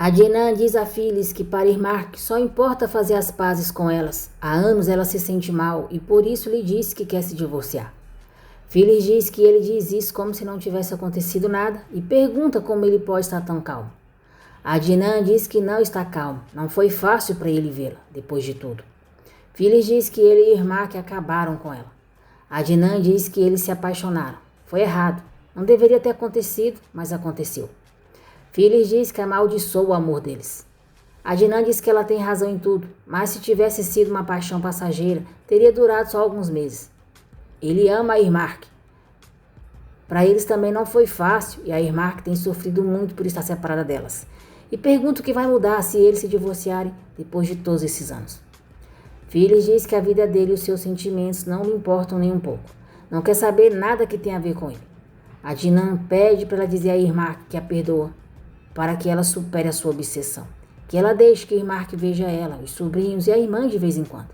Adnan diz a Phyllis que para Irmak só importa fazer as pazes com elas. Há anos ela se sente mal e por isso lhe disse que quer se divorciar. Phyllis diz que ele diz isso como se não tivesse acontecido nada e pergunta como ele pode estar tão calmo. Adnan diz que não está calmo, não foi fácil para ele vê-la, depois de tudo. Phyllis diz que ele e Irmak acabaram com ela. Adnan diz que eles se apaixonaram. Foi errado, não deveria ter acontecido, mas aconteceu. Phyllis diz que amaldiçoou o amor deles. Adnan diz que ela tem razão em tudo, mas se tivesse sido uma paixão passageira, teria durado só alguns meses. Ele ama a Irmak. Para eles também não foi fácil e a Irmak tem sofrido muito por estar separada delas. E pergunta o que vai mudar se eles se divorciarem depois de todos esses anos. Phyllis diz que a vida dele e os seus sentimentos não lhe importam nem um pouco. Não quer saber nada que tenha a ver com ele. Adnan pede para ela dizer a Irmak que a perdoa, para que ela supere a sua obsessão. Que ela deixe que Irmak veja ela, os sobrinhos e a irmã de vez em quando.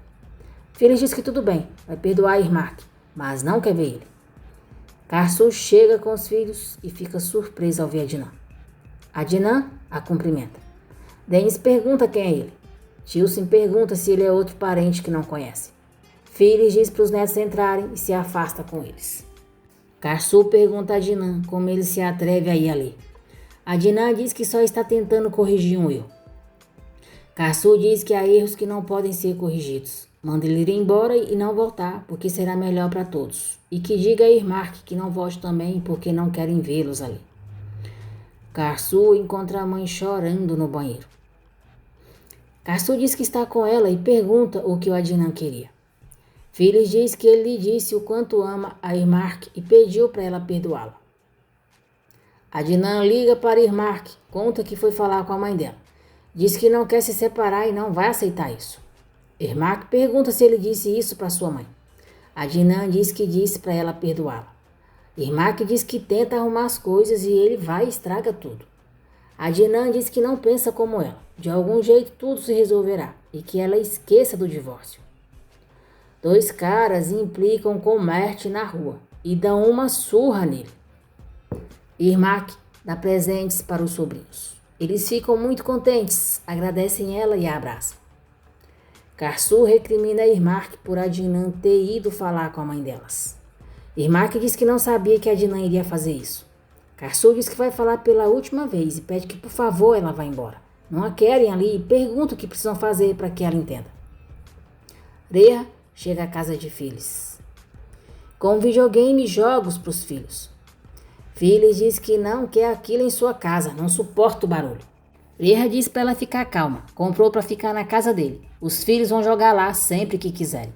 Phyllis diz que tudo bem, vai perdoar a Irmak, mas não quer ver ele. Karsu chega com os filhos e fica surpresa ao ver Adnan. Adnan a cumprimenta. Dennis pergunta quem é ele. Tilson pergunta se ele é outro parente que não conhece. Phyllis diz para os netos entrarem e se afasta com eles. Karsu pergunta a Adnan como ele se atreve a ir ali. Adnan diz que só está tentando corrigir um erro. Karsu diz que há erros que não podem ser corrigidos. Manda ele ir embora e não voltar, porque será melhor para todos. E que diga a Irmak que não volte também, porque não querem vê-los ali. Karsu encontra a mãe chorando no banheiro. Karsu diz que está com ela e pergunta o que o Adnan queria. Phyllis diz que ele lhe disse o quanto ama a Irmak e pediu para ela perdoá-la. Adnan liga para Irmak, conta que foi falar com a mãe dela. Diz que não quer se separar e não vai aceitar isso. Irmak pergunta se ele disse isso para sua mãe. Adnan diz que disse para ela perdoá-la. Irmak diz que tenta arrumar as coisas e ele vai e estraga tudo. Adnan diz que não pensa como ela. De algum jeito tudo se resolverá e que ela esqueça do divórcio. Dois caras implicam com Mert na rua e dão uma surra nele. Irmak dá presentes para os sobrinhos. Eles ficam muito contentes, agradecem ela e a abraçam. Karsu recrimina a Irmak por Adnan ter ido falar com a mãe delas. Irmak diz que não sabia que Adnan iria fazer isso. Karsu diz que vai falar pela última vez e pede que por favor ela vá embora. Não a querem ali e pergunta o que precisam fazer para que ela entenda. Reha chega à casa de Phyllis com videogame e jogos para os filhos. Phyllis diz que não quer aquilo em sua casa, não suporta o barulho. Reha diz para ela ficar calma, comprou para ficar na casa dele. Os filhos vão jogar lá sempre que quiserem.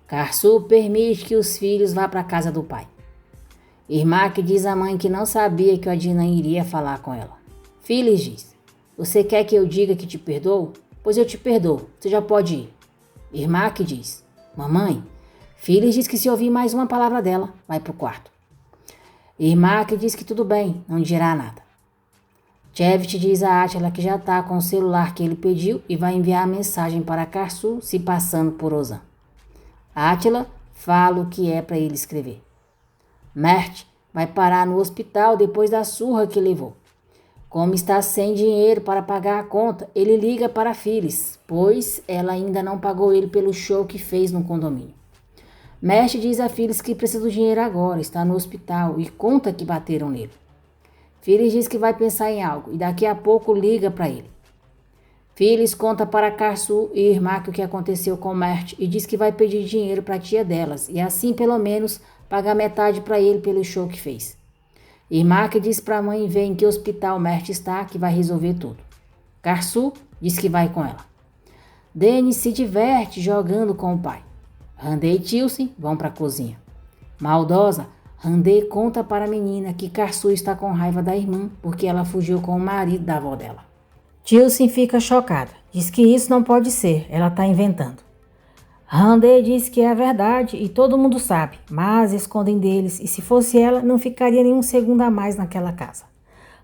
Karsu permite que os filhos vá para a casa do pai. Irmak diz à mãe que não sabia que o Adnan iria falar com ela. Phyllis diz, você quer que eu diga que te perdoo? Pois eu te perdoo, você já pode ir. Irmak diz, mamãe, Phyllis diz que se ouvir mais uma palavra dela, vai para o quarto. Irmak diz que tudo bem, não dirá nada. Chevit diz a Atila que já está com o celular que ele pediu e vai enviar a mensagem para Karsu se passando por Ozan. Atila fala o que é para ele escrever. Mert vai parar no hospital depois da surra que levou. Como está sem dinheiro para pagar a conta, ele liga para Phyllis, pois ela ainda não pagou ele pelo show que fez no condomínio. Mert diz a Phyllis que precisa do dinheiro agora, está no hospital e conta que bateram nele. Phyllis diz que vai pensar em algo e daqui a pouco liga para ele. Phyllis conta para Karsu e Irmak o que aconteceu com Mert e diz que vai pedir dinheiro para a tia delas e assim pelo menos pagar metade para ele pelo show que fez. Irmak diz para a mãe ver em que hospital Mert está que vai resolver tudo. Karsu diz que vai com ela. Dennis se diverte jogando com o pai. Randê e Tilson vão para a cozinha. Maldosa, Randê conta para a menina que Karsu está com raiva da irmã porque ela fugiu com o marido da avó dela. Tilson fica chocada. Diz que isso não pode ser, ela está inventando. Randê diz que é verdade e todo mundo sabe, mas escondem deles e se fosse ela, não ficaria nenhum segundo a mais naquela casa.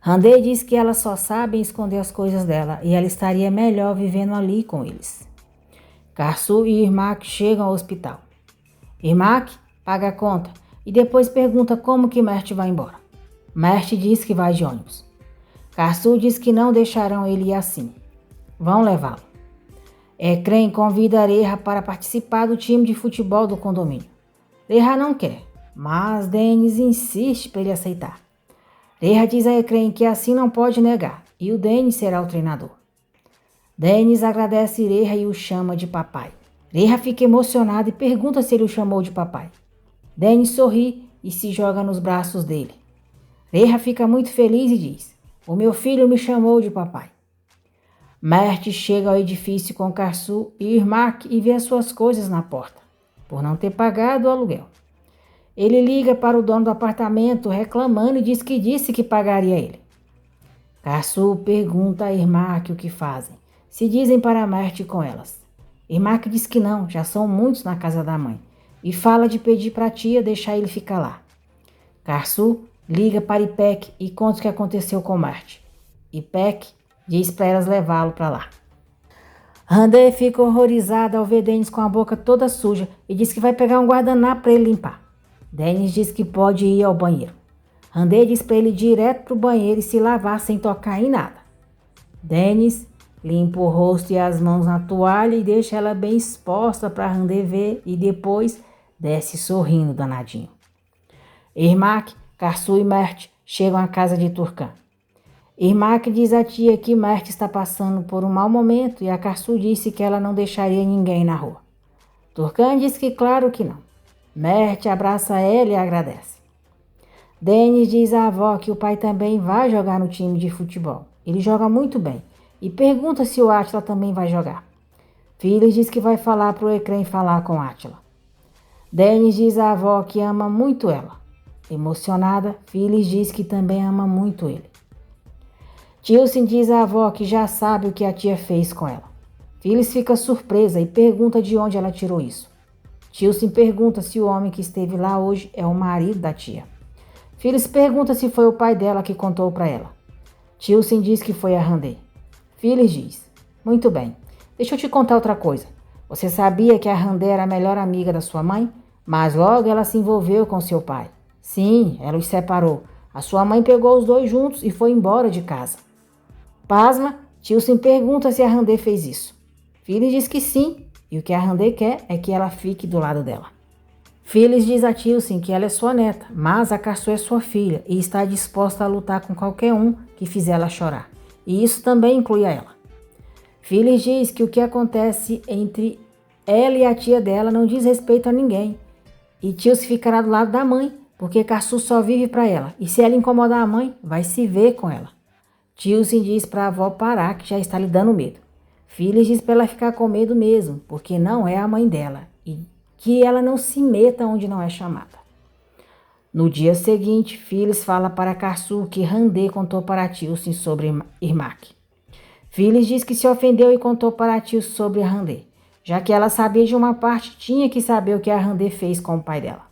Randê diz que elas só sabem esconder as coisas dela e ela estaria melhor vivendo ali com eles. Karsu e Irmak chegam ao hospital. Irmak paga a conta e depois pergunta como que Mert vai embora. Mert diz que vai de ônibus. Carsu diz que não deixarão ele ir assim. Vão levá-lo. Ecrem convida Reha para participar do time de futebol do condomínio. Reha não quer, mas Dennis insiste para ele aceitar. Reha diz a Ecrem que assim não pode negar, e o Dennis será o treinador. Dennis agradece Reha e o chama de papai. Reha fica emocionada e pergunta se ele o chamou de papai. Dennis sorri e se joga nos braços dele. Reha fica muito feliz e diz: "O meu filho me chamou de papai." Mert chega ao edifício com Carsu e Irmak e vê as suas coisas na porta, por não ter pagado o aluguel. Ele liga para o dono do apartamento reclamando e diz que disse que pagaria ele. Carsu pergunta a Irmak o que fazem, se dizem para Mert com elas. Irmak diz que não, já são muitos na casa da mãe, e fala de pedir para a tia deixar ele ficar lá. Carsu liga para Ipek e conta o que aconteceu com Mert. Ipek diz para elas levá-lo para lá. Randê fica horrorizada ao ver Dennis com a boca toda suja e diz que vai pegar um guardanapo para ele limpar. Dennis diz que pode ir ao banheiro. Randê diz para ele ir direto para o banheiro e se lavar sem tocar em nada. Dennis limpa o rosto e as mãos na toalha e deixa ela bem exposta para Randê ver e depois desce sorrindo danadinho. Irmak, Carsu e Mert chegam à casa de Turcan. Irmak diz à tia que Mert está passando por um mau momento e a Carsu disse que ela não deixaria ninguém na rua. Turcan diz que claro que não. Mert abraça ela e agradece. Dennis diz à avó que o pai também vai jogar no time de futebol. Ele joga muito bem e pergunta se o Átila também vai jogar. Phyllis diz que vai falar para o Ecrem falar com Átila. Dennis diz à avó que ama muito ela. Emocionada, Phyllis diz que também ama muito ele. Tilson diz à avó que já sabe o que a tia fez com ela. Phyllis fica surpresa e pergunta de onde ela tirou isso. Tilson pergunta se o homem que esteve lá hoje é o marido da tia. Phyllis pergunta se foi o pai dela que contou para ela. Tilson diz que foi a Randê. Phyllis diz: "Muito bem, deixa eu te contar outra coisa. Você sabia que a Randê era a melhor amiga da sua mãe? Mas logo ela se envolveu com seu pai. Sim, ela os separou. A sua mãe pegou os dois juntos e foi embora de casa." Pasma, Tilson pergunta se a Randê fez isso. Phyllis diz que sim, e o que a Randê quer é que ela fique do lado dela. Phyllis diz a Tilson que ela é sua neta, mas a Carsu é sua filha e está disposta a lutar com qualquer um que fizer ela chorar. E isso também inclui a ela. Phyllis diz que o que acontece entre ela e a tia dela não diz respeito a ninguém. E Tilson ficará do lado da mãe, porque Carsu só vive para ela. E se ela incomodar a mãe, vai se ver com ela. Tilson diz para a avó parar, que já está lhe dando medo. Phyllis diz para ela ficar com medo mesmo, porque não é a mãe dela. E que ela não se meta onde não é chamada. No dia seguinte, Phyllis fala para Carsu que Randê contou para Tilson sobre Irmak. Phyllis diz que se ofendeu e contou para Tilson sobre Randê. Já que ela sabia de uma parte, tinha que saber o que a Randê fez com o pai dela.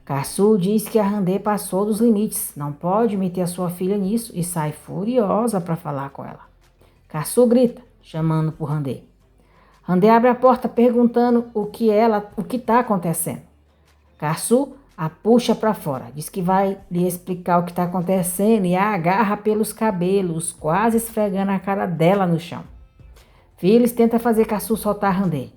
Carsu diz que a Randê passou dos limites, não pode meter a sua filha nisso e sai furiosa para falar com ela. Carsu grita, chamando por Randê. Randê abre a porta perguntando o que está acontecendo. Carsu a puxa para fora, diz que vai lhe explicar o que está acontecendo e a agarra pelos cabelos, quase esfregando a cara dela no chão. Phyllis tenta fazer Carsu soltar Randê.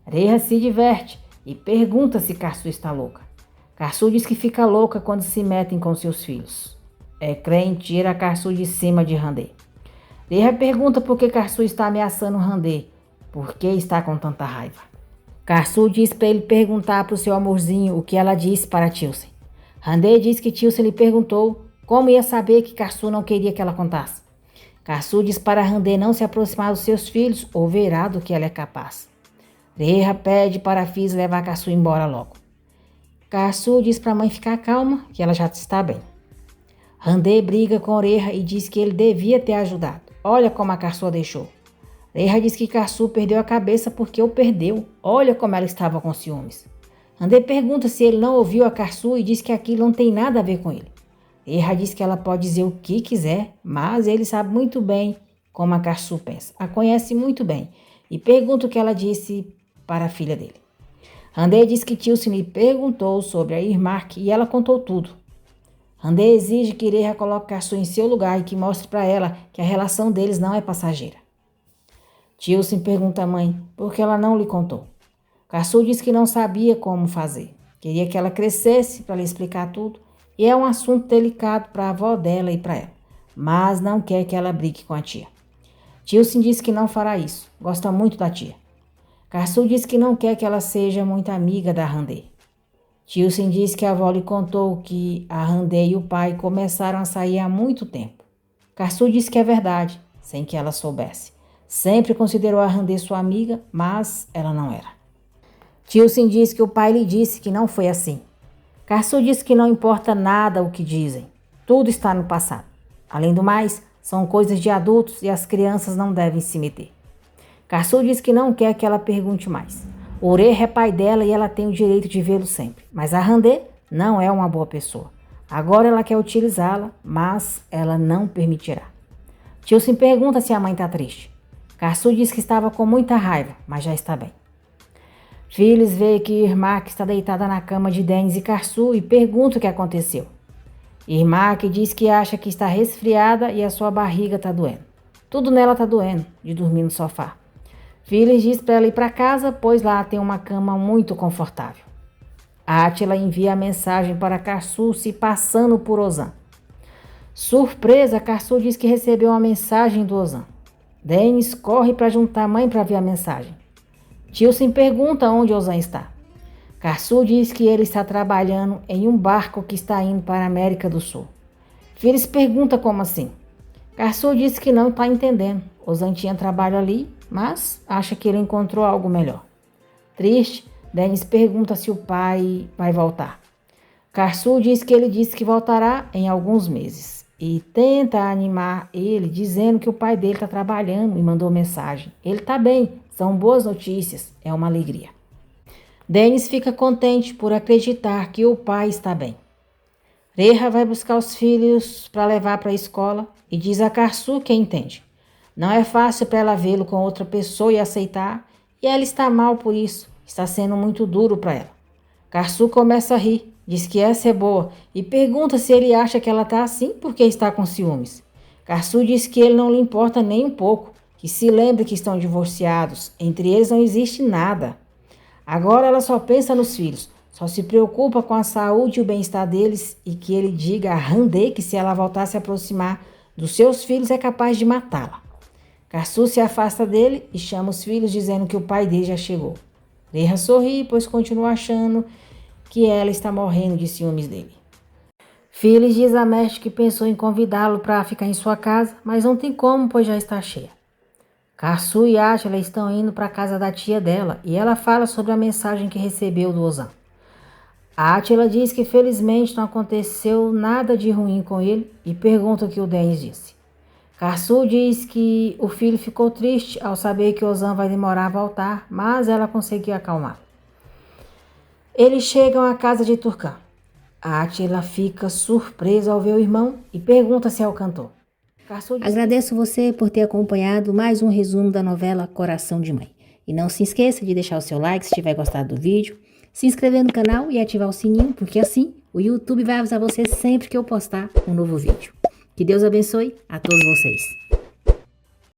Reha se diverte e pergunta se Carsu está louca. Carsu diz que fica louca quando se metem com seus filhos. Ecrem tira Carsu de cima de Randê. Reha pergunta por que Carsu está ameaçando Randê. Por que está com tanta raiva? Carsu diz para ele perguntar para o seu amorzinho o que ela disse para Tilson. Randê diz que Tilson lhe perguntou como ia saber que Carsu não queria que ela contasse. Carsu diz para Randê não se aproximar dos seus filhos ou verá do que ela é capaz. Reha pede para Phyllis levar Carsu embora logo. Carsu diz para a mãe ficar calma, que ela já está bem. Randê briga com Reha e diz que ele devia ter ajudado. Olha como a Carsu a deixou. Reha diz que Carsu perdeu a cabeça porque o perdeu. Olha como ela estava com ciúmes. Randê pergunta se ele não ouviu a Carsu e diz que aquilo não tem nada a ver com ele. Reha diz que ela pode dizer o que quiser, mas ele sabe muito bem como a Carsu pensa. A conhece muito bem e pergunta o que ela disse para a filha dele. Randê diz que Tilson lhe perguntou sobre a Irmak e ela contou tudo. Randê exige que Reha coloque Karsu em seu lugar e que mostre para ela que a relação deles não é passageira. Tilson pergunta à mãe por que ela não lhe contou. Karsu diz que não sabia como fazer. Queria que ela crescesse para lhe explicar tudo e é um assunto delicado para a avó dela e para ela, mas não quer que ela brigue com a tia. Tilson diz que não fará isso, gosta muito da tia. Karsu diz que não quer que ela seja muito amiga da Randê. Tilson diz que a avó lhe contou que a Randê e o pai começaram a sair há muito tempo. Karsu diz que é verdade, sem que ela soubesse. Sempre considerou a Randê sua amiga, mas ela não era. Tilson diz que o pai lhe disse que não foi assim. Karsu diz que não importa nada o que dizem. Tudo está no passado. Além do mais, são coisas de adultos e as crianças não devem se meter. Karsu diz que não quer que ela pergunte mais. O Reha é pai dela e ela tem o direito de vê-lo sempre. Mas a Randê não é uma boa pessoa. Agora ela quer utilizá-la, mas ela não permitirá. Tilson pergunta se a mãe está triste. Karsu diz que estava com muita raiva, mas já está bem. Phyllis vê que Irmak está deitada na cama de Dennis e Karsu e pergunta o que aconteceu. Irmak diz que acha que está resfriada e a sua barriga está doendo. Tudo nela está doendo, de dormir no sofá. Phyllis diz para ela ir para casa, pois lá tem uma cama muito confortável. Átila envia a mensagem para Karsu se passando por Ozan. Surpresa, Karsu diz que recebeu uma mensagem do Ozan. Dennis corre para juntar a mãe para ver a mensagem. Tilson pergunta onde Ozan está. Karsu diz que ele está trabalhando em um barco que está indo para a América do Sul. Phyllis pergunta como assim. Karsu diz que não está entendendo. Ozan tinha trabalho ali, mas acha que ele encontrou algo melhor. Triste, Dennis pergunta se o pai vai voltar. Karsu diz que ele disse que voltará em alguns meses e tenta animar ele dizendo que o pai dele está trabalhando e mandou mensagem. Ele está bem, são boas notícias, é uma alegria. Dennis fica contente por acreditar que o pai está bem. Reha vai buscar os filhos para levar para a escola e diz a Karsu que entende. Não é fácil para ela vê-lo com outra pessoa e aceitar, e ela está mal por isso, está sendo muito duro para ela. Karsu começa a rir, diz que essa é boa e pergunta se ele acha que ela está assim porque está com ciúmes. Karsu diz que ele não lhe importa nem um pouco, que se lembre que estão divorciados, entre eles não existe nada. Agora ela só pensa nos filhos, só se preocupa com a saúde e o bem-estar deles e que ele diga a Randê que se ela voltar a se aproximar dos seus filhos é capaz de matá-la. Karsu se afasta dele e chama os filhos dizendo que o pai dele já chegou. Reha sorri, pois continua achando que ela está morrendo de ciúmes dele. Phyllis diz a Mestre que pensou em convidá-lo para ficar em sua casa, mas não tem como, pois já está cheia. Karsu e Átila estão indo para a casa da tia dela e ela fala sobre a mensagem que recebeu do Ozan. Átila diz que felizmente não aconteceu nada de ruim com ele e pergunta o que o Dennis disse. Karsu diz que o filho ficou triste ao saber que Ozan vai demorar a voltar, mas ela conseguiu acalmar. Eles chegam à casa de Turcan. Átila fica surpresa ao ver o irmão e pergunta se é o cantor. Agradeço você por ter acompanhado mais um resumo da novela Coração de Mãe. E não se esqueça de deixar o seu like se tiver gostado do vídeo, se inscrever no canal e ativar o sininho, porque assim o YouTube vai avisar você sempre que eu postar um novo vídeo. Que Deus abençoe a todos vocês.